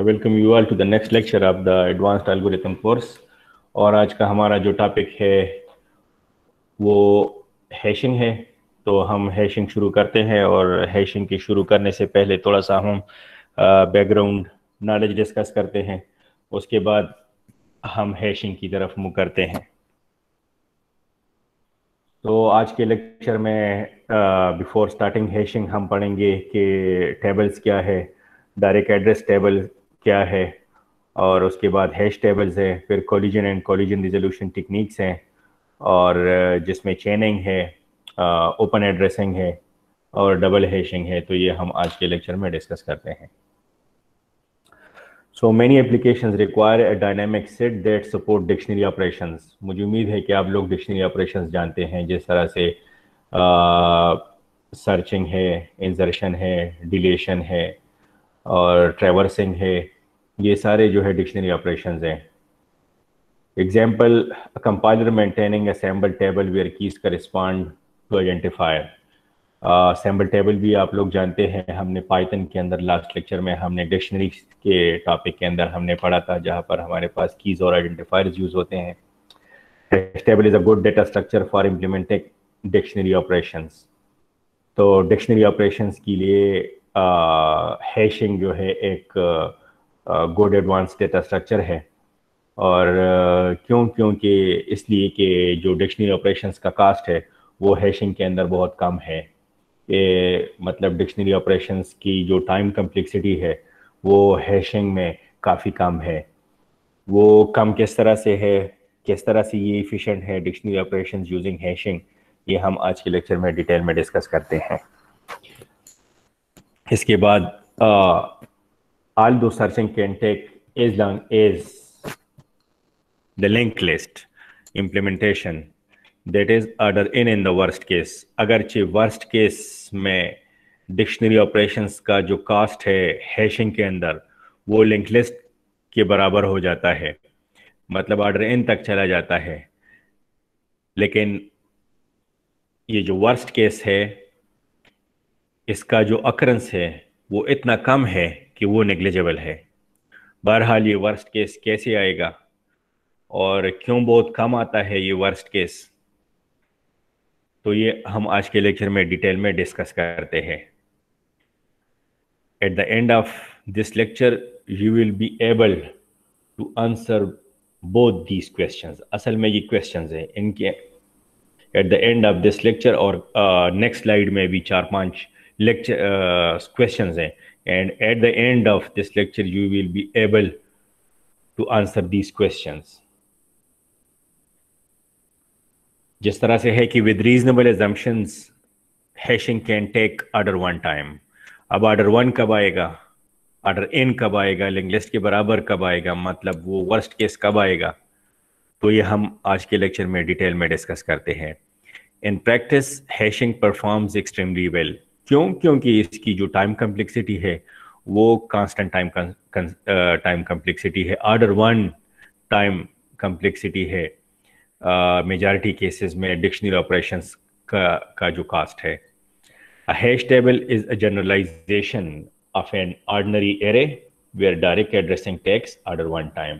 I welcome you all to the next lecture of the Advanced Algorithm course। और आज का हमारा जो टॉपिक है वो हैशिंग है। तो हम हैशिंग शुरू करते हैं, और हैशिंग की शुरू करने से पहले थोड़ा सा हम बैकग्राउंड नॉलेज डिस्कस करते हैं। उसके बाद हम हैशिंग की तरफ मूव करते हैं। तो आज के लेक्चर में बिफोर स्टार्टिंग हैशिंग हम पढ़ेंगे कि टेबल्स क्या है, डायरेक्ट एड्रेस टेबल क्या है, और उसके बाद हैश टेबल्स है, फिर collision and collision resolution techniques हैं, और जिसमें चेनिंग है, ओपन एड्रेसिंग है, और डबल हैशिंग है। तो ये हम आज के लेक्चर में डिस्कस करते हैं। So many applications require a dynamic set that support dictionary operations. मुझे उम्मीद है कि आप लोग डिक्शनरी ऑपरेशंस जानते हैं, जिस तरह से सर्चिंग है, इंसर्शन है, डिलीशन है, और ट्रैवर्सिंग है। ये सारे जो है डिक्शनरी ऑपरेशंस हैं। Example, compiler maintaining a sample table where keys correspond to identifier. Sample table भी आप लोग जानते हैं, हमने पाइथन के अंदर लास्ट लेक्चर में हमने डिक्शनरी के टॉपिक के अंदर हमने पढ़ा था, जहाँ पर हमारे पास कीज और आइडेंटिफायर्स यूज होते हैं। Hash table is a good data structure for implementing dictionary operations. तो डिक्शनरी ऑपरेशंस के लिए हैशिंग जो है एक गुड एडवांस डेटा स्ट्रक्चर है। और क्योंकि इसलिए कि जो डिक्शनरी ऑपरेशंस का कास्ट है वो हैशिंग के अंदर बहुत कम है। कि मतलब डिक्शनरी ऑपरेशंस की जो टाइम कम्प्लेक्सिटी है वो हैशिंग में काफ़ी कम है। वो कम किस तरह से है, किस तरह से ये इफ़िशिएंट है डिक्शनरी ऑपरेशंस यूजिंग हैशिंग, ये हम आज के लेक्चर में डिटेल में डिस्कस करते हैं। इसके बाद although searching can take as long as the linked list implementation that is order in the worst case। अगरचे वर्स्ट केस में डिक्शनरी ऑपरेशंस का जो कास्ट है हैशिंग के अंदर वो लिंक लिस्ट के बराबर हो जाता है, मतलब ऑर्डर इन तक चला जाता है, लेकिन ये जो वर्स्ट केस है इसका जो अकरेंस है वो इतना कम है कि वो नेग्लिजिबल है। बहरहाल ये वर्स्ट केस कैसे आएगा और क्यों बहुत कम आता है ये वर्स्ट केस, तो ये हम आज के लेक्चर में डिटेल में डिस्कस करते हैं। At the end of this lecture you will be able to answer both these questions. असल में ये क्वेश्चंस हैं इनके at the end of this lecture, और नेक्स्ट स्लाइड में भी 4-5 लेक्चर क्वेश्चंस हैं, and at the end of this lecture you will be able to answer these questions. जिस तरह से है कि with reasonable assumptions hashing can take order one time. अब ऑर्डर वन कब आएगा, ऑर्डर इन कब आएगा, लिंक लिस्ट के बराबर कब आएगा, मतलब वो वर्स्ट केस कब आएगा, तो ये हम आज के लेक्चर में डिटेल में डिस्कस करते हैं। In practice hashing performs extremely well. क्यों? क्योंकि इसकी जो टाइम कम्प्लेक्सिटी है वो कांस्टेंट टाइम कम्प्लेक्सिटी है, ऑर्डर वन टाइम कम्प्लेक्सिटी है मेजॉरिटी केसेस में डिक्शनरी ऑपरेशंस का जो कास्ट है। A hash table is a generalization of an ordinary array where direct addressing takes order one time।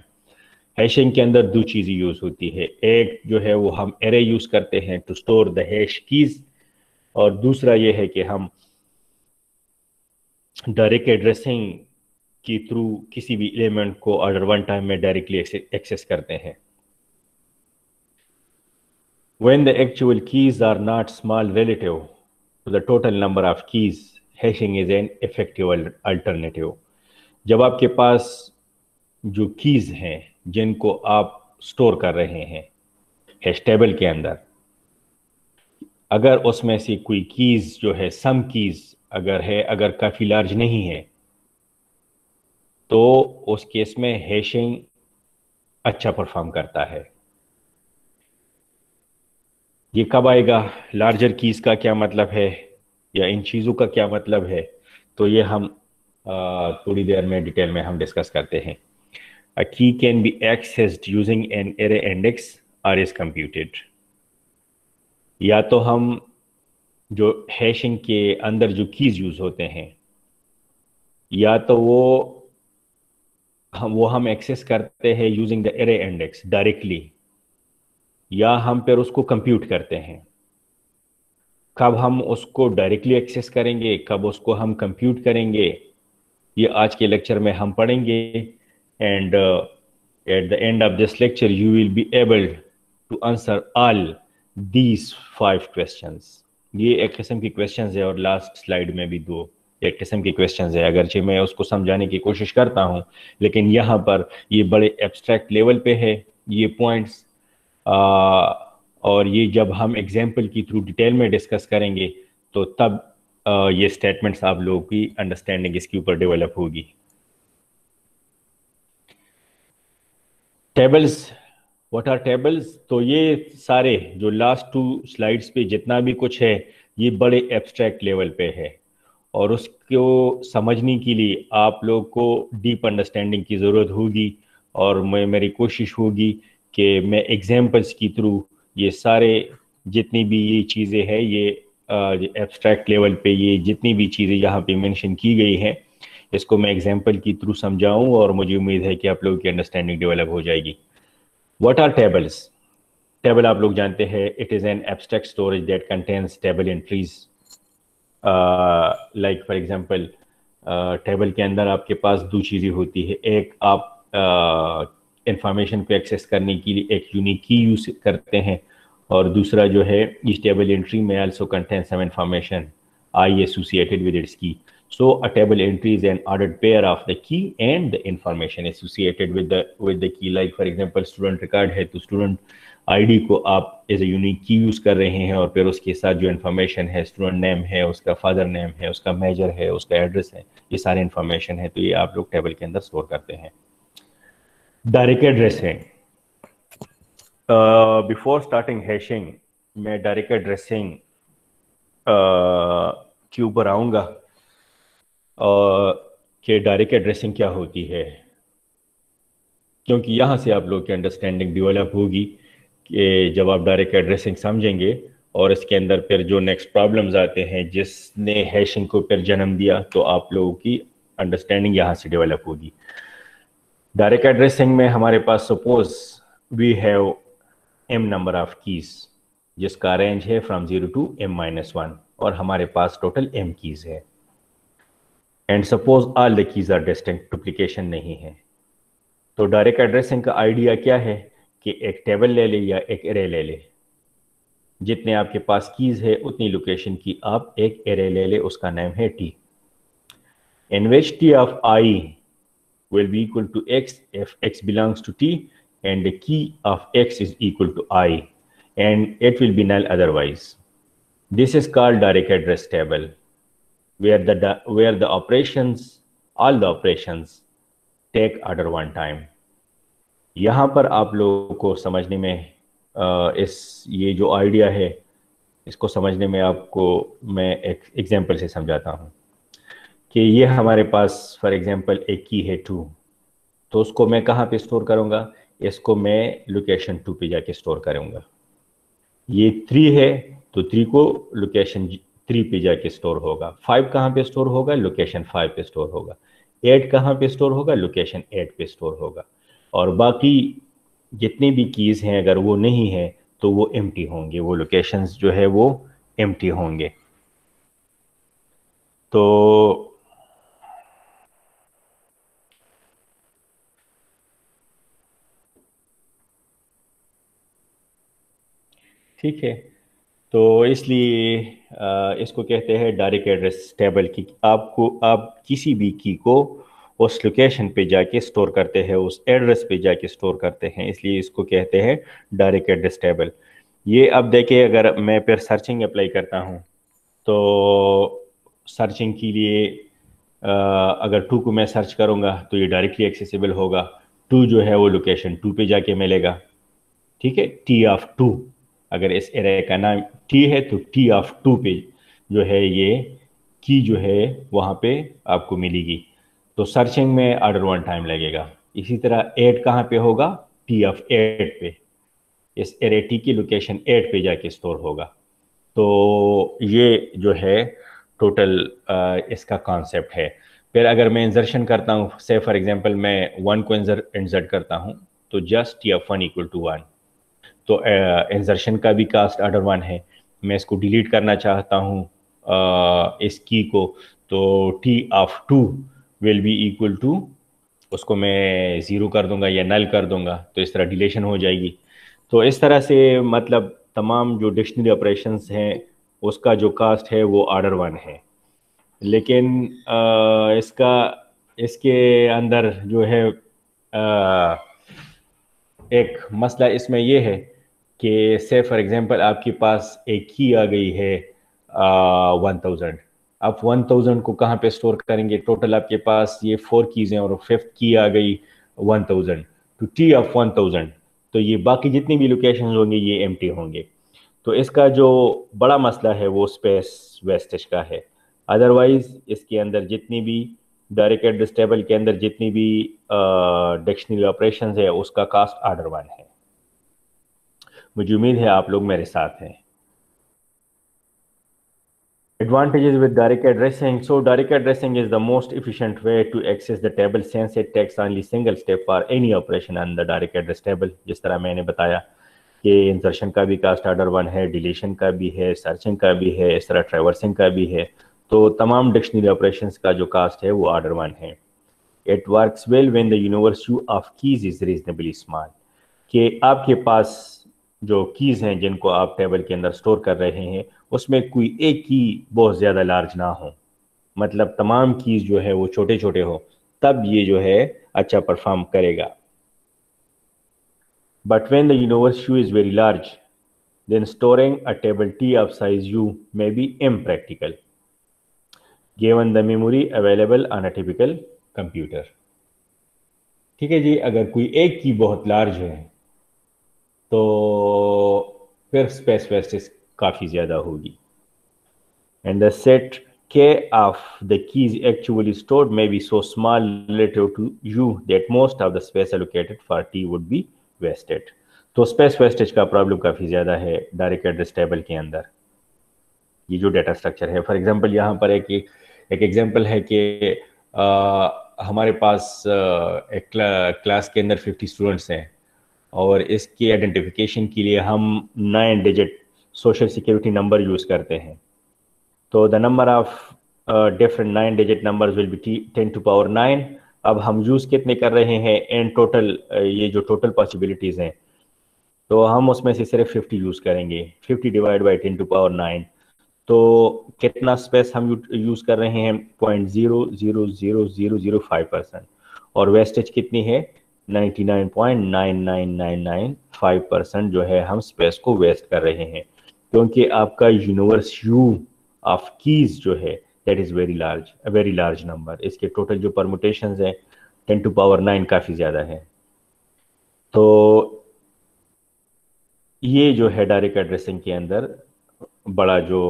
Hashing के अंदर दो चीज़ें यूज होती है, एक जो है वो हम एरे यूज करते हैं to store the hash keys, और दूसरा ये है कि हम डायरेक्ट एड्रेसिंग की थ्रू किसी भी एलिमेंट को ऑर्डर वन टाइम में डायरेक्टली एक्सेस करते हैं। When the actual keys are not small relative to the total number of keys, hashing is an effective alternative। जब आपके पास जो कीज हैं जिनको आप स्टोर कर रहे हैं हैश टेबल के अंदर, अगर उसमें से कोई कीज जो है सम कीज अगर है, अगर काफ़ी लार्ज नहीं है, तो उस केस में हैशिंग अच्छा परफॉर्म करता है। ये कब आएगा, लार्जर कीज का क्या मतलब है या इन चीज़ों का क्या मतलब है, तो ये हम थोड़ी देर में डिटेल में हम डिस्कस करते हैं। अ की can be accessed using an array index और इज कंप्यूटेड। या तो हम जो हैशिंग के अंदर जो कीज यूज होते हैं, या तो वो हम एक्सेस करते हैं using the array index directly, या हम फिर उसको कंप्यूट करते हैं। कब हम उसको डायरेक्टली एक्सेस करेंगे, कब उसको हम कंप्यूट करेंगे, ये आज के लेक्चर में हम पढ़ेंगे। And at the end of this lecture you will be able to answer all these 5 questions. ये एक किस्म की क्वेश्चंस है, और लास्ट स्लाइड में भी दो एक किस्म की क्वेश्चंस है, अगरचे मैं उसको समझाने की कोशिश करता हूँ, लेकिन यहाँ पर ये बड़े एब्स्ट्रैक्ट लेवल पे है ये पॉइंट्स। और ये जब हम एग्जाम्पल की थ्रू डिटेल में डिस्कस करेंगे तो तब ये स्टेटमेंट्स आप लोगों की अंडरस्टैंडिंग इसके ऊपर डेवलप होगी। Tables, what are tables? तो ये सारे जो लास्ट 2 स्लाइड्स पे जितना भी कुछ है, ये बड़े एब्स्ट्रैक्ट लेवल पे है, और उसको समझने के लिए आप लोग को डीप अंडरस्टैंडिंग की ज़रूरत होगी। और मेरी कोशिश होगी कि मैं एग्जाम्पल्स के थ्रू ये सारे जितनी भी ये चीज़ें हैं, ये एब्स्ट्रैक्ट लेवल पे ये जितनी भी चीज़ें यहाँ पे मेंशन की गई हैं, इसको मैं एग्जाम्पल के थ्रू समझाऊं, और मुझे उम्मीद है कि आप लोगों की अंडरस्टैंडिंग डेवलप हो जाएगी। What are tables? टेबल आप लोग जानते हैं, it is an abstract storage that contains table entries. Like for example, table के अंदर आपके पास दो चीज़ें होती है। एक, आप इंफॉर्मेशन को एक्सेस करने के लिए एक यूनिक की यूज करते हैं, और दूसरा जो है, इस टेबल एंट्री में also contain some information I associated with its key. So a table entry is an ordered pair of the key and the information associated with the key. Like for example, student record है तो student ID को आप as a unique की use कर रहे हैं, और फिर उसके साथ जो इन्फॉर्मेशन है, स्टूडेंट नेम है, उसका फादर नेम है, उसका मेजर है, उसका एड्रेस है, ये सारे इन्फॉर्मेशन है, तो ये आप लोग टेबल के अंदर स्टोर करते हैं। Direct addressing, before starting hashing मैं डायरेक्ट एड्रेसिंग के ऊपर आऊँगा, कि डायरेक्ट एड्रेसिंग क्या होती है, क्योंकि यहाँ से आप लोग की अंडरस्टैंडिंग डेवलप होगी कि जब आप डायरेक्ट एड्रेसिंग समझेंगे, और इसके अंदर फिर जो नेक्स्ट प्रॉब्लम्स आते हैं जिसने हैशिंग को फिर जन्म दिया, तो आप लोगों की अंडरस्टैंडिंग यहाँ से डेवलप होगी। डायरेक्ट एड्रेसिंग में हमारे पास suppose we have m number of keys, जिसका रेंज है फ्रॉम 0 to m-1, और हमारे पास टोटल m कीज है। And suppose all the keys are distinct, duplication नहीं है। तो डायरेक्ट एड्रेसिंग का आइडिया क्या है कि एक टेबल ले ले या एक एरे ले ले, जितने आपके पास कीज है उतनी लोकेशन की आप एक एरे ले ले, उसका नाम है T, in which T of I will be equal to x if x belongs to t and the key of x is equal to I, and it will be null otherwise. This is called direct address table, where the operations, all the operations take order one time. यहाँ पर आप लोगों को समझने में इस ये जो आइडिया है, इसको समझने में आपको मैं एक एग्जांपल से समझाता हूँ कि ये हमारे पास फॉर एग्जांपल एक की है 2, तो उसको मैं कहाँ पे स्टोर करूँगा? इसको मैं लोकेशन 2 पे जाके स्टोर करूँगा। ये 3 है तो 3 को लोकेशन 3 पे जाके स्टोर होगा। 5 कहाँ पे स्टोर होगा? लोकेशन 5 पे स्टोर होगा। 8 कहाँ पे स्टोर होगा? लोकेशन 8 पे स्टोर होगा। और बाकी जितनी भी कीज़ हैं अगर वो नहीं है तो वो एम्प्टी होंगे, वो लोकेशंस जो है वो एम्प्टी होंगे। तो ठीक है, तो इसलिए इसको कहते हैं डायरेक्ट एड्रेस टेबल की। आप किसी भी की को उस लोकेशन पे जाके स्टोर करते हैं, उस एड्रेस पे जाके स्टोर करते हैं, इसलिए इसको कहते हैं डायरेक्ट एड्रेस टेबल। ये अब देखिए, अगर मैं फिर सर्चिंग अप्लाई करता हूँ तो सर्चिंग के लिए अगर 2 को मैं सर्च करूँगा तो ये डायरेक्टली एक्सेसिबल होगा। 2 जो है वो लोकेशन 2 पे जाके मिलेगा। ठीक है, टी ऑफ 2, अगर इस एरे का नाम टी है तो टी ऑफ 2 पे जो है ये की जो है वहाँ पे आपको मिलेगी। तो सर्चिंग में ऑर्डर 1 टाइम लगेगा। इसी तरह 8 कहाँ पे होगा? टी ऑफ 8 पे, इस एरे टी की लोकेशन 8 पे जाके स्टोर होगा। तो ये जो है टोटल इसका कॉन्सेप्ट है। फिर अगर मैं इंसर्शन करता हूँ, से फॉर एग्जांपल मैं 1 को इंसर्ट करता हूँ, तो जस्ट F1 इक्वल टू 1। तो इंसर्शन का भी कास्ट ऑर्डर 1 है। मैं इसको डिलीट करना चाहता हूँ इस की को, तो T(2) will be equal to, उसको मैं ज़ीरो कर दूंगा या नल कर दूंगा, तो इस तरह डिलीशन हो जाएगी। तो इस तरह से मतलब तमाम जो डिक्शनरी ऑपरेशंस हैं उसका जो कास्ट है वो ऑर्डर 1 है। लेकिन इसका इसके अंदर जो है एक मसला इसमें यह है कि से फॉर एग्जांपल आपके पास एक की आ गई है 1000। आप 1000 को कहाँ पे स्टोर करेंगे? टोटल आपके पास ये 4 कीज हैं और फिफ्थ की आ गई 1000 टू T(1000), तो ये बाकी जितनी भी लोकेशन होंगे ये एम्प्टी होंगे। तो इसका जो बड़ा मसला है वो स्पेस वेस्टेज का है। अदरवाइज इसके अंदर जितनी भी डायरेक्ट एड्रेस टेबल के अंदर जितनी भी डिक्शनरी ऑपरेशंस है उसका कास्ट ऑर्डर 1 है। मुझे उम्मीद है आप लोग मेरे साथ हैं। Advantages with direct addressing. So direct addressing is the most efficient way to access the table since it takes only single step for any operation on the direct address table। जिस तरह मैंने बताया कि इंसर्शन का भी cast order 1 है, deletion का भी है, सर्चिंग का भी है, इस तरह ट्रैवर्सिंग का भी है। तो तमाम डिक्शनरी ऑपरेशंस का जो कास्ट है वो ऑर्डर 1 है। It works well when the universe of keys is reasonably small, कि आपके पास जो कीज़ हैं जिनको आप टेबल के अंदर स्टोर कर रहे हैं उसमें कोई एक की बहुत ज़्यादा लार्ज ना हो, मतलब तमाम कीज़ जो है वो छोटे छोटे हो, तब ये जो है अच्छा परफॉर्म करेगा। But when the universe U is very large then storing a table T of size U may be impractical given the memory available on a typical computer। ठीक है जी, अगर कोई एक की बहुत लार्ज है तो फिर स्पेस वेस्टेज काफ़ी ज़्यादा होगी। And the set K of the keys actually stored may be so small relative to U that most of the space allocated for T would be wasted। तो स्पेस वेस्टेज का problem काफ़ी ज़्यादा है direct address table के अंदर। ये जो data structure है, फॉर एग्जांपल यहाँ पर एक एग्जांपल है कि हमारे पास एक क्लास के अंदर 50 स्टूडेंट्स हैं और इसके आइडेंटिफिकेशन के लिए हम 9 digit social security number use करते हैं। तो the number of different 9 digit numbers will be 10⁻⁹। अब हम यूज़ कितने कर रहे हैं इन टोटल, ये जो टोटल पॉसिबिलिटीज़ हैं, तो हम उसमें से सिर्फ 50 यूज़ करेंगे। 50 डिवाइड बाई 10⁻⁹, तो कितना स्पेस हम यूज़ कर रहे हैं? 0.00005%। और वेस्टेज कितनी है? 99.99995% जो है हम स्पेस को वेस्ट कर रहे हैं, क्योंकि आपका यूनिवर्स यू ऑफ कीज जो है that is very large number. इसके टोटल जो परमुटेशंस हैं 10⁻⁹ काफ़ी ज़्यादा है। तो ये जो है डायरेक्ट एड्रेसिंग के अंदर बड़ा जो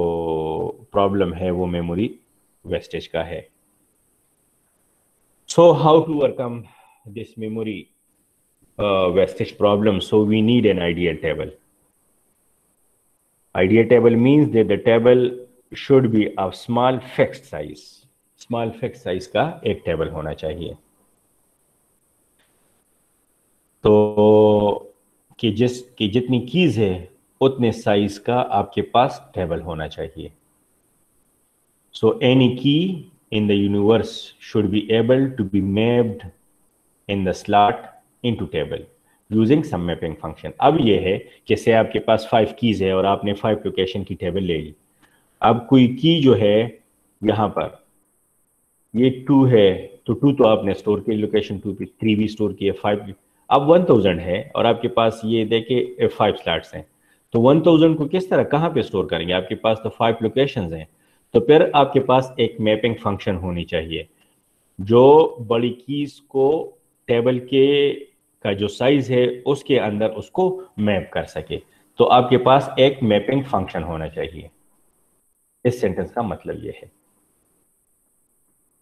प्रॉब्लम है वो मेमोरी वेस्टेज का है। So how to overcome this memory wastage problem? So we need an ideal table. Ideal table means that the table should be of small fixed size। small fixed size का एक table होना चाहिए, तो कि जितनी keys है उतने size का आपके पास टेबल होना चाहिए। So any key in the universe should be able to be mapped in the slot into table using some mapping function. अब ये है जैसे आपके पास 5 कीज है और आपने 5 लोकेशन की टेबल ले ली। अब कोई की जो है यहाँ पर ये 2 है, तो 2 तो आपने स्टोर की, लोकेशन 2 पे 3 भी स्टोर किया, 5। अब 1000 है और आपके पास ये देखे 5 स्लॉट्स हैं, तो 1000 को किस तरह कहाँ पे स्टोर करेंगे? आपके पास तो 5 लोकेशंस हैं। तो फिर आपके पास एक मैपिंग फंक्शन होनी चाहिए जो बड़ी कीज को टेबल के का जो साइज है उसके अंदर उसको मैप कर सके। तो आपके पास एक मैपिंग फंक्शन होना चाहिए। इस सेंटेंस का मतलब ये है।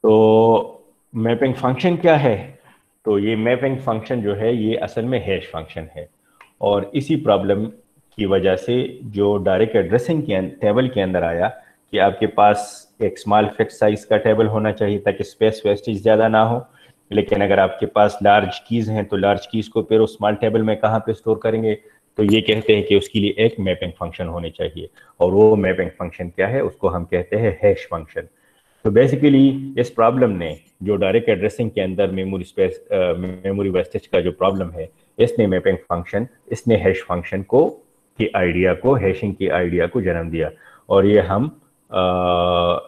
तो मैपिंग फंक्शन क्या है? तो ये मैपिंग फंक्शन जो है ये असल में हैश फंक्शन है, और इसी प्रॉब्लम की वजह से जो डायरेक्ट एड्रेसिंग के टेबल के अंदर आया कि आपके पास एक स्मॉल फिक्स साइज का टेबल होना चाहिए ताकि स्पेस वेस्टेज ज़्यादा ना हो। लेकिन अगर आपके पास लार्ज कीज़ हैं तो लार्ज कीज़ को फिर उस स्मॉल टेबल में कहाँ पे स्टोर करेंगे? तो ये कहते हैं कि उसके लिए एक मैपिंग फंक्शन होने चाहिए, और वो मैपिंग फंक्शन क्या है? उसको हम कहते हैं हैश फंक्शन। तो बेसिकली इस प्रॉब्लम ने जो डायरेक्ट एड्रेसिंग के अंदर मेमोरी स्पेस मेमोरी वेस्टेज का जो प्रॉब्लम है, इसने मैपिंग फंक्शन, इसने हैश फंक्शन को की आइडिया को, हैशिंग की आइडिया को जन्म दिया। और ये हम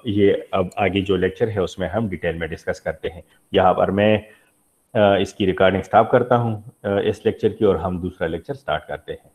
ये अब आगे जो लेक्चर है उसमें हम डिटेल में डिस्कस करते हैं। यहाँ पर मैं इसकी रिकॉर्डिंग स्टॉप करता हूँ इस लेक्चर की, और हम दूसरा लेक्चर स्टार्ट करते हैं।